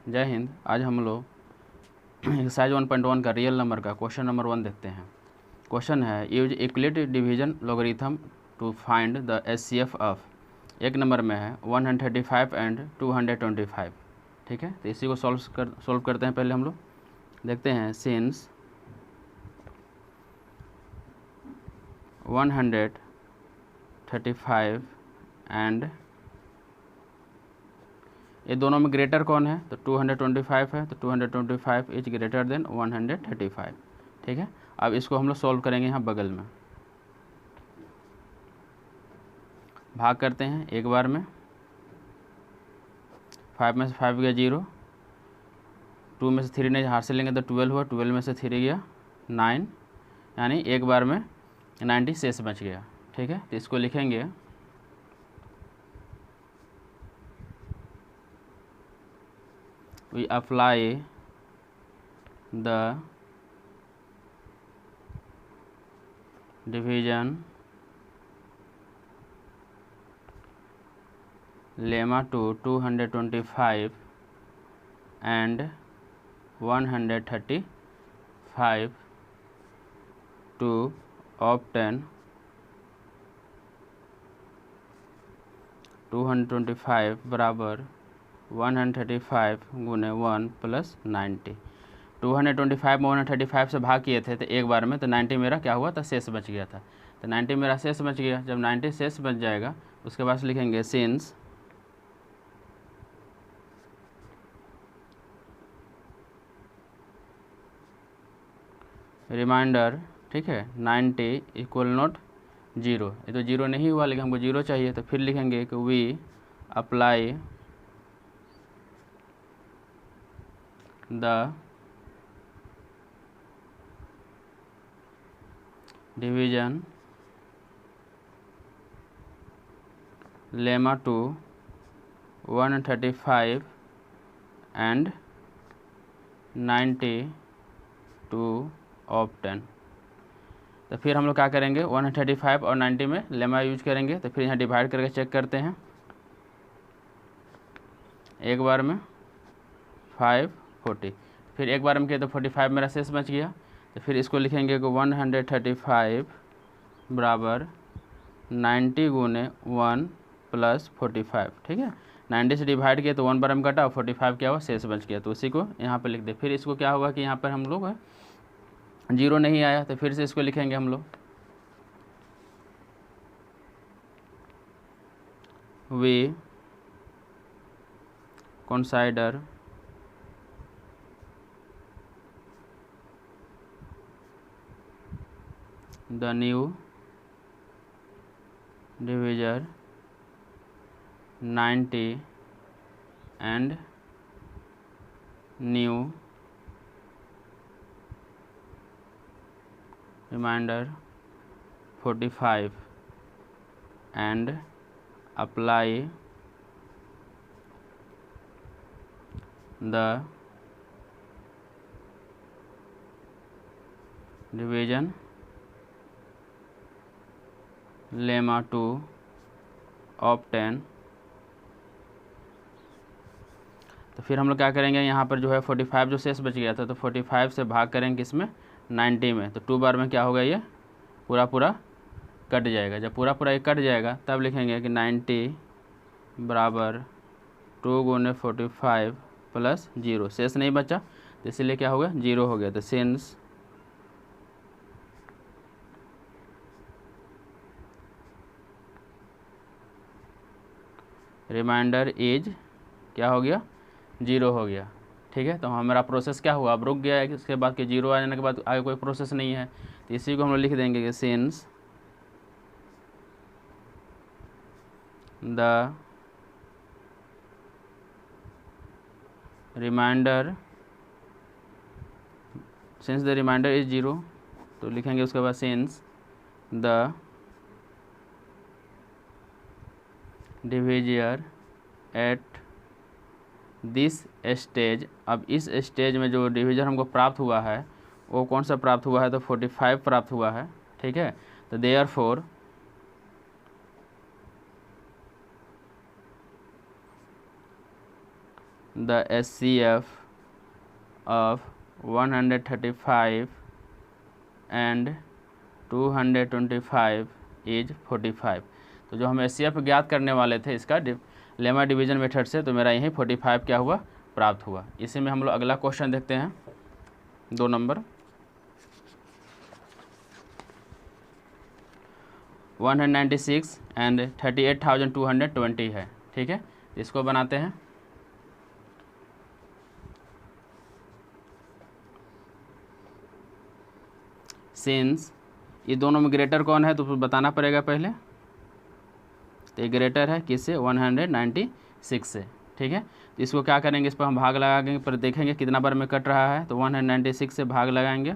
जय हिंद। आज हम लोग एक्सरसाइज 1.1 का रियल नंबर का क्वेश्चन नंबर 1 देखते हैं। क्वेश्चन है use Euclid division logarithm to find the HCF of. एक नंबर में है 135 एंड 225। ठीक है, तो इसी को सॉल्व करते हैं। पहले हम लोग देखते हैं सिंस 135 एंड ये दोनों में ग्रेटर कौन है, तो 225 है, तो 225 इज ग्रेटर देन 135। ठीक है, अब इसको हम लोग सॉल्व करेंगे। यहाँ बगल में भाग करते हैं एक बार में। 5 में से 5 गया 0, 2 में से 3 ने हाथ से लेंगे तो 12 हुआ, 12 में से 3 गया 9, यानी एक बार में 90 शेष बच गया। ठीक है, तो इसको लिखेंगे we apply the division lemma to 225 and 135 to obtain 225 बराबर 135 गुने 1 प्लस 90। 225 में 135 से भाग किए थे तो एक बार में, तो 90 मेरा क्या हुआ था, शेष बच गया था। तो 90 मेरा शेष बच गया। जब 90 शेष बच जाएगा उसके बाद लिखेंगे सिंस रिमाइंडर, ठीक है, 90 इक्वल नॉट 0। ये तो 0 नहीं हुआ, लेकिन हमको 0 चाहिए, तो फिर लिखेंगे कि we apply the division lemma to 135 and 90 to obtain. तो फिर हम लोग क्या करेंगे, 135 और 90 में लेमा यूज करेंगे। तो फिर यहाँ डिवाइड करके चेक करते हैं। एक बार में 5 40, फिर एक बार में किया तो 45 मेरा शेष बच गया। तो फिर इसको लिखेंगे कि 135 बराबर 90 गुने 1 प्लस 45। ठीक है, 90 से डिवाइड किया तो 1 बार में कटा और 45 क्या हुआ, शेष बच गया। तो उसी को यहाँ पर लिख दे। फिर इसको क्या होगा कि यहाँ पर हम लोग 0 नहीं आया, तो फिर से इसको लिखेंगे हम लोग we consider the new divisor 90 and new remainder 45 and apply the division lemma to obtain. तो फिर हम लोग क्या करेंगे, यहाँ पर जो है 45 जो शेष बच गया था, तो 45 से भाग करेंगे किसमें, 90 में। तो 2 बार में क्या होगा, ये पूरा पूरा कट जाएगा। जब पूरा पूरा ये कट जाएगा तब लिखेंगे कि 90 बराबर 2 गुने 45 प्लस 0, शेष नहीं बचा, तो इसीलिए क्या हो गया, 0 हो गया। तो सिंस रिमाइंडर इज क्या हो गया, 0 हो गया। ठीक है, तो हमारा प्रोसेस क्या हुआ, अब रुक गया है। इसके बाद कि 0 आ जाने के बाद आगे कोई प्रोसेस नहीं है, तो इसी को हम लोग लिख देंगे कि सिंस द रिमाइंडर इज 0, तो लिखेंगे उसके बाद since the divisor at this stage. अब इस स्टेज में जो डिवीजर हमको प्राप्त हुआ है वो कौन सा प्राप्त हुआ है, तो 45 प्राप्त हुआ है। ठीक है, तो therefore the HCF of 135 and 225 is 45। तो जो हम HCF ज्ञात करने वाले थे इसका लेमा डिवीजन मेथड से, तो मेरा यही 45 क्या हुआ, प्राप्त हुआ। इसी में हम लोग अगला क्वेश्चन देखते हैं 2 नंबर। 196 एंड 38,220 है, ठीक है। इसको बनाते हैं। सिंस ये दोनों में ग्रेटर कौन है तो बताना पड़ेगा पहले। तो ये ग्रेटर है किससे, 196 से, ठीक है। तो इसको क्या करेंगे, इस पर हम भाग लगाएंगे, पर देखेंगे कितना बार में कट रहा है। तो 196 से भाग लगाएंगे,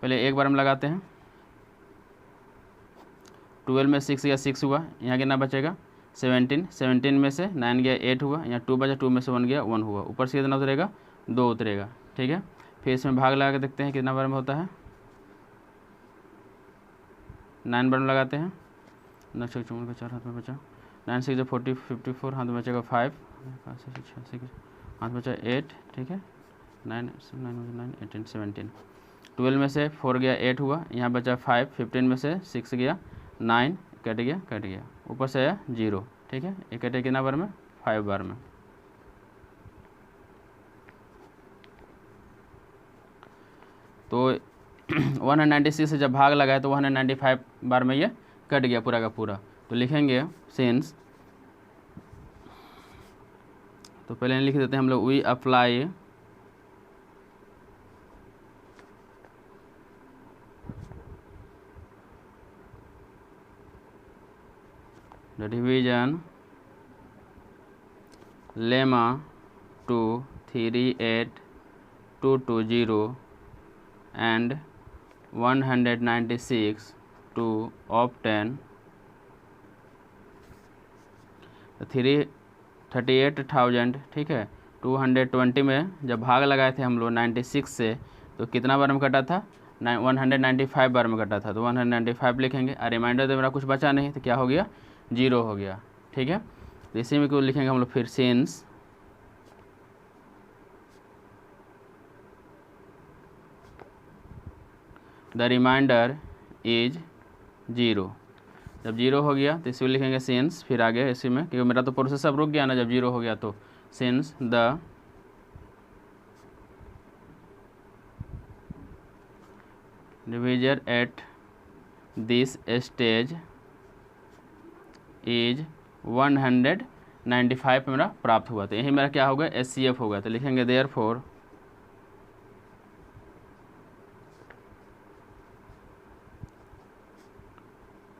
पहले एक बार हम लगाते हैं। 12 में 6 गया 6 हुआ, यहाँ कितना बचेगा 17, 17 में से 9 गया 8 हुआ, यहाँ 2 बचा, 2 में से 1 गया 1 हुआ, ऊपर से कितना उतरेगा 2 उतरेगा, ठीक है। फिर इसमें भाग लगा के देखते हैं कितना बार में होता है। 9 बार में लगाते हैं, 9 6 का 4 हाथ में बचा, 9 6 40 54, हाथ में बचेगा 5, हाथ बचा 8, ठीक है। 9 9 18 17, 12 में से 4 गया 8 हुआ, यहाँ बचा 5, 15 में से 6 गया 9, कट गया, ऊपर से आया 0, ठीक है। ये कटे कितना बार में, 5 बार में। तो 196 से जब भाग लगाए तो 195 बार में ये कट गया पूरा का पूरा। तो लिखेंगे सिंस, तो पहले लिख देते हैं हम लोग, we apply the division lemma to 38220 and 196 to obtain 38,000, ठीक है। 220 में जब भाग लगाए थे हम लोग 96 से, तो कितना बार में कटा था, 195 बार में कटा था। तो 195 लिखेंगे, और रिमाइंडर तो मेरा कुछ बचा नहीं, तो क्या हो गया 0 हो गया, ठीक है। तो इसी में क्यों लिखेंगे हम लोग फिर, सिंस द रिमाइंडर इज 0। जब 0 हो गया तो इसी में लिखेंगे सिंस, फिर आगे इसी में, क्योंकि मेरा तो प्रोसेस अब रुक गया ना जब 0 हो गया। तो since the divisor at this stage is 195 मेरा प्राप्त हुआ। तो यही मेरा क्या होगा, HCF होगा। तो लिखेंगे therefore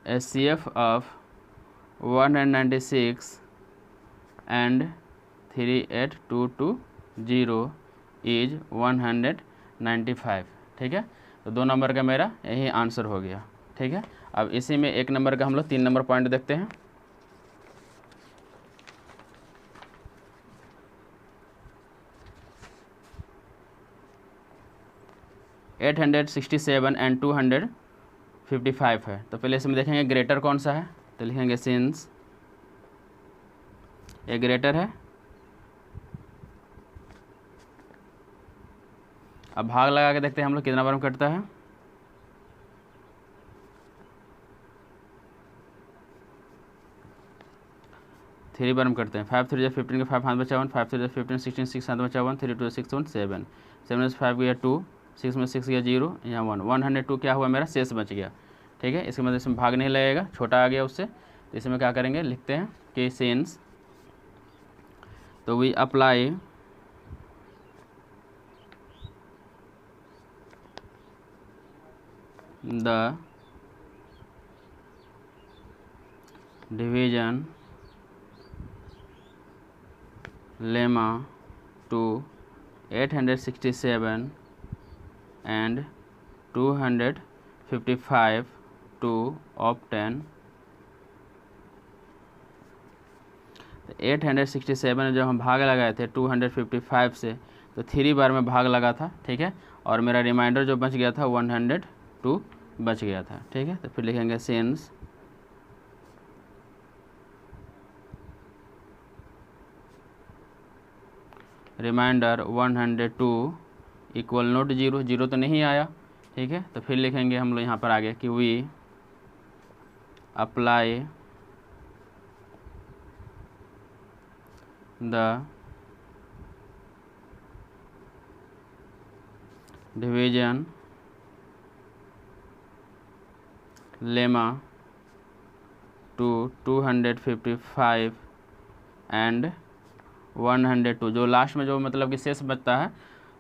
HCF of 196 and 38,220 is 195, ठीक है। तो 2 नंबर का मेरा यही आंसर हो गया, ठीक है। अब इसी में 1 नंबर का हम लोग 3 नंबर पॉइंट देखते हैं। $867 एंड 255 है। तो पहले इसमें देखेंगे ग्रेटर कौन सा है। तो लिखेंगे सिंस ये ग्रेटर है। अब भाग लगा के देखते हैं हम लोग कितना बार में कटता है। थ्री बार में करते हैं। 5 3 15 के 5 हाथ बचा 1, 5 3 15 16 6 हाथ बचा 1, 3 2 6 1 7, 7 में 5 गया 2, 6 में 6 गया 0, यहाँ 1, 102 क्या हुआ मेरा, शेष बच गया, ठीक है। इसके मतलब इसमें भाग नहीं लगेगा, छोटा आ गया उससे। तो इसमें क्या करेंगे, लिखते हैं कि सिंस, तो we apply the division lemma to 867 and 255 to obtain 867 जब हम भाग लगाए थे 255 से, तो 3 बार में भाग लगा था, ठीक है। और मेरा रिमाइंडर जो बच गया था 102 बच गया था। ठीक है, तो फिर लिखेंगे सिंस रिमाइंडर 102 इक्वल नोट 0, 0 तो नहीं आया। ठीक है, तो फिर लिखेंगे हम लोग यहाँ पर आगे कि we apply the division lemma to 255 and 102, जो लास्ट में जो मतलब कि शेष बचता है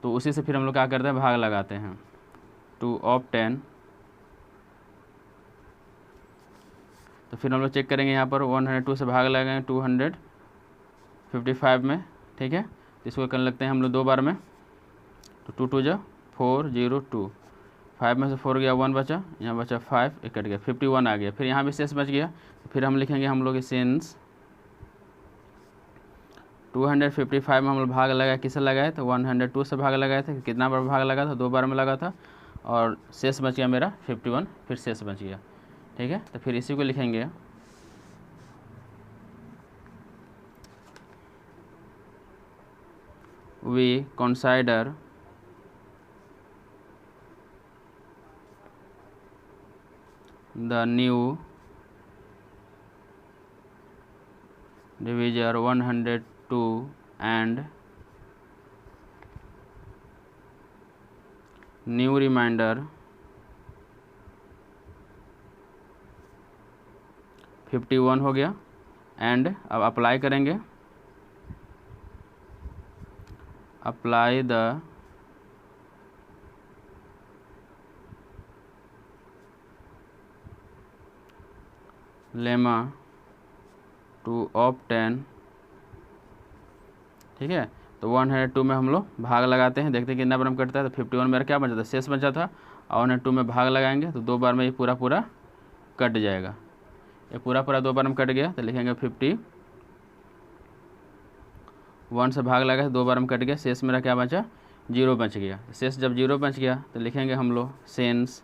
तो उसी से फिर हम लोग क्या करते हैं, भाग लगाते हैं। टू ऑब्टेन, तो फिर हम लोग चेक करेंगे यहाँ पर 102 से भाग लगाएंगे 255 में। ठीक है, तो इसको करने लगते हैं हम लोग 2 बार में, तो 2 2 जो 4 0 2, 5 में से 4 गया 1 बचा, यहाँ बचा 5, एक कट गया 51 आ गया। फिर यहाँ भी शेष बच गया, तो फिर हम लिखेंगे हम लोग सिंस 255 में हम लोग भाग लगाए, किससे लगाए, तो 102 से भाग लगाए थे। कितना बार भाग लगा था, 2 बार में लगा था, और शेष बच गया मेरा 51, फिर शेष बच गया। ठीक है, तो फिर इसी को लिखेंगे we consider the new divisor 102 and new remainder 51 हो गया। एंड अब अप्लाई करेंगे, apply the lemma to obtain. ठीक है, तो 102 में हम लोग भाग लगाते हैं, देखते हैं कितना बार में कटता है। तो 51 मेरा क्या बचा था, शेष बचा था, और 102 में भाग लगाएंगे तो 2 बार में ये पूरा पूरा कट जाएगा। ये पूरा पूरा 2 बार में कट गया, तो लिखेंगे 51 से भाग लगा 2 बार में कट गया, शेष मेरा क्या बचा, 0 बच गया। शेष जब 0 बच गया तो लिखेंगे हम लोग since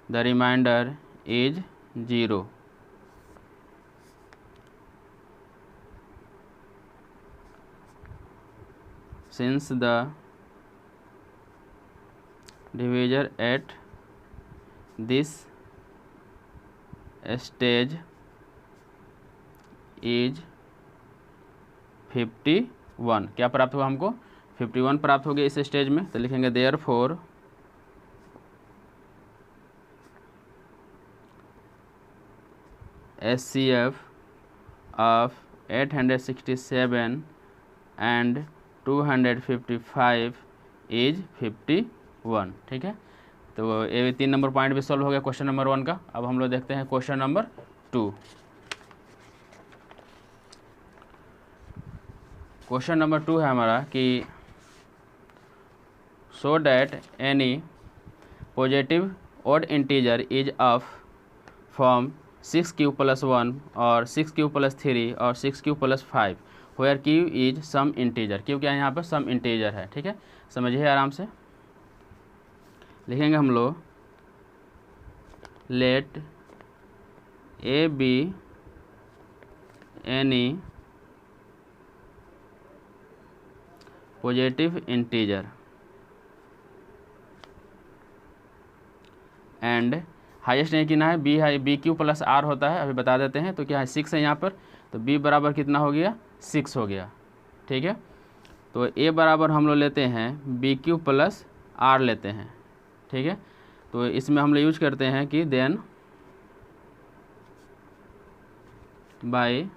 the remainder is 0, since the divisor at this stage is 51। क्या प्राप्त हुआ हमको, 51 प्राप्त हो गया इस स्टेज में। तो लिखेंगे therefore SCF of 867 and 255 is 51। ठीक है, तो ये 3 नंबर पॉइंट भी सॉल्व हो गया क्वेश्चन नंबर 1 का। अब हम लोग देखते हैं क्वेश्चन नंबर 2। क्वेश्चन नंबर 2 है हमारा कि so that any positive odd integer is of form 6q + 1 और 6q + 3 और 6q + 5 where q is some integer. क्यों क्या यहाँ पर सम इंटीजर है। ठीक है, समझिए आराम से। लिखेंगे हम लोग let a be any positive integer and highest नहीं किना है, बी है, BQ + R होता है, अभी बता देते हैं। तो क्या है 6 है यहाँ पर, तो B बराबर कितना हो गया, 6 हो गया। ठीक है, तो A बराबर हम लोग लेते हैं BQ + R लेते हैं। ठीक है, तो इसमें हम लोग यूज करते हैं कि देन बाय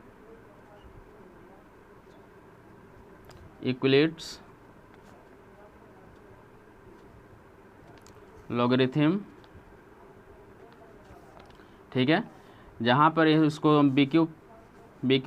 इक्विलिट्स लॉगरिथम। ठीक है, जहाँ पर इसको BQ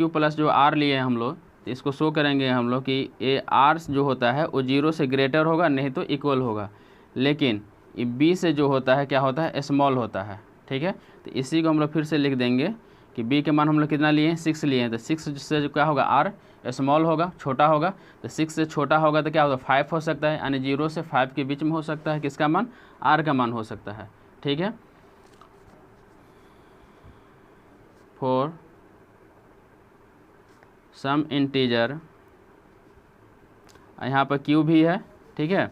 + जो R लिए हैं हम लोग, तो इसको शो करेंगे हम लोग कि ये R जो होता है वो 0 से ग्रेटर होगा, नहीं तो इक्वल होगा। लेकिन ये B से जो होता है क्या होता है, स्मॉल होता है। ठीक है। तो इसी को हम लोग फिर से लिख देंगे कि b के मान हम लोग कितना लिए हैं, 6 लिए हैं। तो 6 से जो क्या होगा, r स्मॉल होगा, छोटा होगा। तो 6 से छोटा होगा तो क्या होगा, 5 हो सकता है, यानी 0 से 5 के बीच में हो सकता है, किसका मान, r का मान हो सकता है, ठीक है। फॉर सम इंटीजर, यहाँ पर q भी है, ठीक है।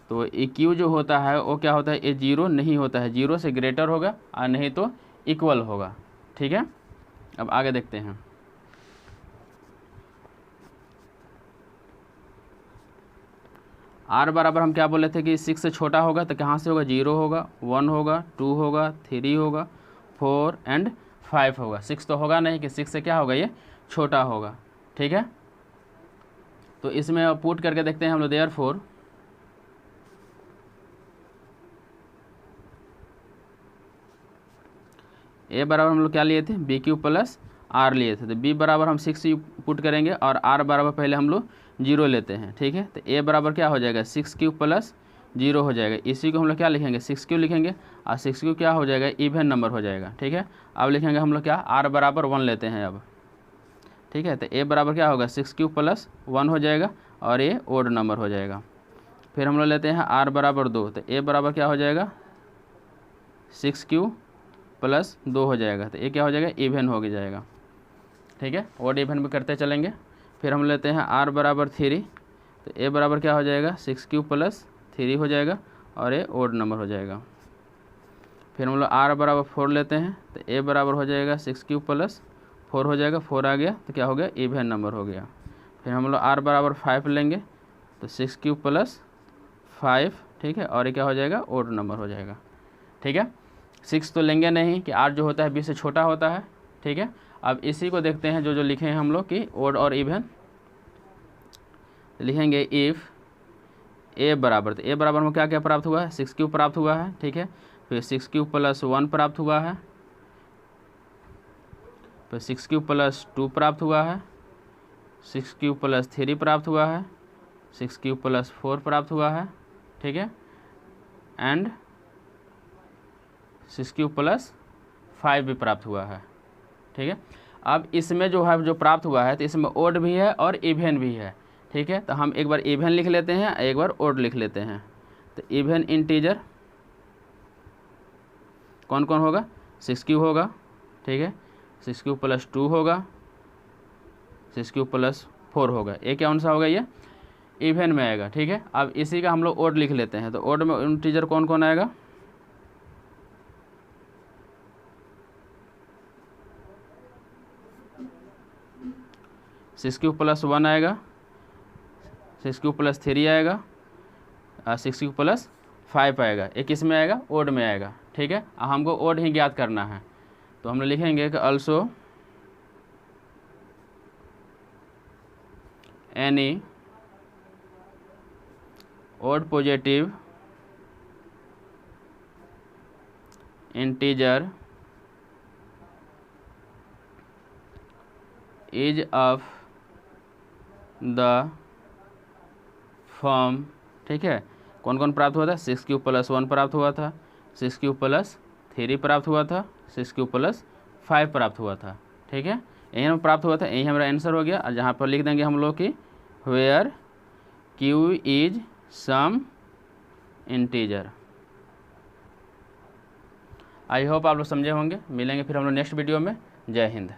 तो ये q जो होता है वो क्या होता है, ये 0 नहीं होता है, 0 से ग्रेटर होगा और नहीं तो इक्वल होगा, ठीक है। अब आगे देखते हैं। r बराबर हम क्या बोले थे कि 6 से छोटा होगा तो कहाँ से होगा, 0 होगा, 1 होगा, 2 होगा, 3 होगा, 4 एंड 5 होगा। 6 तो होगा नहीं कि 6 से क्या होगा, ये छोटा होगा, ठीक है। तो इसमें पुट करके देखते हैं हम लोग, देयरफॉर a बराबर हम लोग क्या लिए थे, बी क्यू प्लस r लिए थे। तो b बराबर हम 6 पुट करेंगे और r बराबर पहले हम लोग 0 लेते हैं, ठीक है। तो a बराबर क्या हो जाएगा, 6 प्लस 0 हो जाएगा। इसी को हम लोग क्या लिखेंगे, 6 लिखेंगे और 6 क्या हो जाएगा, इवन नंबर हो जाएगा, ठीक है। अब लिखेंगे हम लोग क्या, r बराबर 1 लेते हैं अब, ठीक है। तो a बराबर क्या होगा, 6 प्लस 1 हो जाएगा और ये ओड नंबर हो जाएगा। फिर हम लोग लेते हैं r बराबर 2। तो a बराबर क्या हो जाएगा, 6 प्लस 2 हो जाएगा। तो ये क्या हो जाएगा, इवन हो जाएगा, ठीक है। ओड इवन भी करते चलेंगे। फिर हम लेते हैं r बराबर 3। तो a बराबर क्या हो जाएगा, 6 प्लस 3 हो जाएगा और ये ओड नंबर हो जाएगा। फिर हम लोग r बराबर 4 लेते हैं। तो a बराबर हो जाएगा 6 प्लस 4 हो जाएगा, 4 आ गया तो क्या हो गया, इवन नंबर हो गया। फिर हम लोग r बराबर 5 लेंगे। तो 6 प्लस 5, ठीक है, और ये क्या हो जाएगा, ओड नंबर हो जाएगा, ठीक है। 6 तो लेंगे नहीं कि r जो होता है b से छोटा होता है, ठीक है। अब इसी को देखते हैं जो लिखे हैं हम लोग कि ओड और इवन। लिखेंगे इफ़ a बराबर, तो a बराबर में क्या क्या प्राप्त हुआ है, 6 प्राप्त हुआ है, ठीक है। फिर 6 प्लस 1 प्राप्त हुआ है, फिर 6 प्लस 2 प्राप्त हुआ है, 6 प्लस 3 प्राप्त हुआ है, 6 प्लस 4 प्राप्त हुआ है, ठीक है, एंड 6 प्लस 5 भी प्राप्त हुआ है, ठीक है। अब इसमें जो है, जो प्राप्त हुआ है, तो इसमें ओड भी है और इवन भी है, ठीक है। तो हम एक बार इवन लिख लेते हैं, एक बार ओड लिख लेते हैं। तो इवन इंटीजर कौन कौन होगा, 6 होगा, ठीक है, 6 प्लस 2 होगा, 6 प्लस 4 होगा। ये कौन सा होगा, ये इवन में आएगा, ठीक है। अब इसी का हम लोग ओड लिख लेते हैं। तो ओड में इंटीजर कौन कौन आएगा, 6 प्लस 1 आएगा, 6 प्लस 3 आएगा, 6 प्लस 5 आएगा। ये किस में आएगा, ओड में आएगा, ठीक है। हमको ओड ही ज्ञात करना है। तो हम लिखेंगे कि also any odd positive integer is of the form, ठीक है। कौन कौन प्राप्त हुआ था, 6 प्लस 1 प्राप्त हुआ था, 6 प्लस 3 प्राप्त हुआ था, 6 प्लस 5 प्राप्त हुआ था, ठीक है। यही हमें प्राप्त हुआ था, यही हमारा आंसर हो गया। और जहाँ पर लिख देंगे हम लोग कि where q is some integer. I hope आप लोग समझे होंगे। मिलेंगे फिर हम लोग नेक्स्ट वीडियो में। जय हिंद।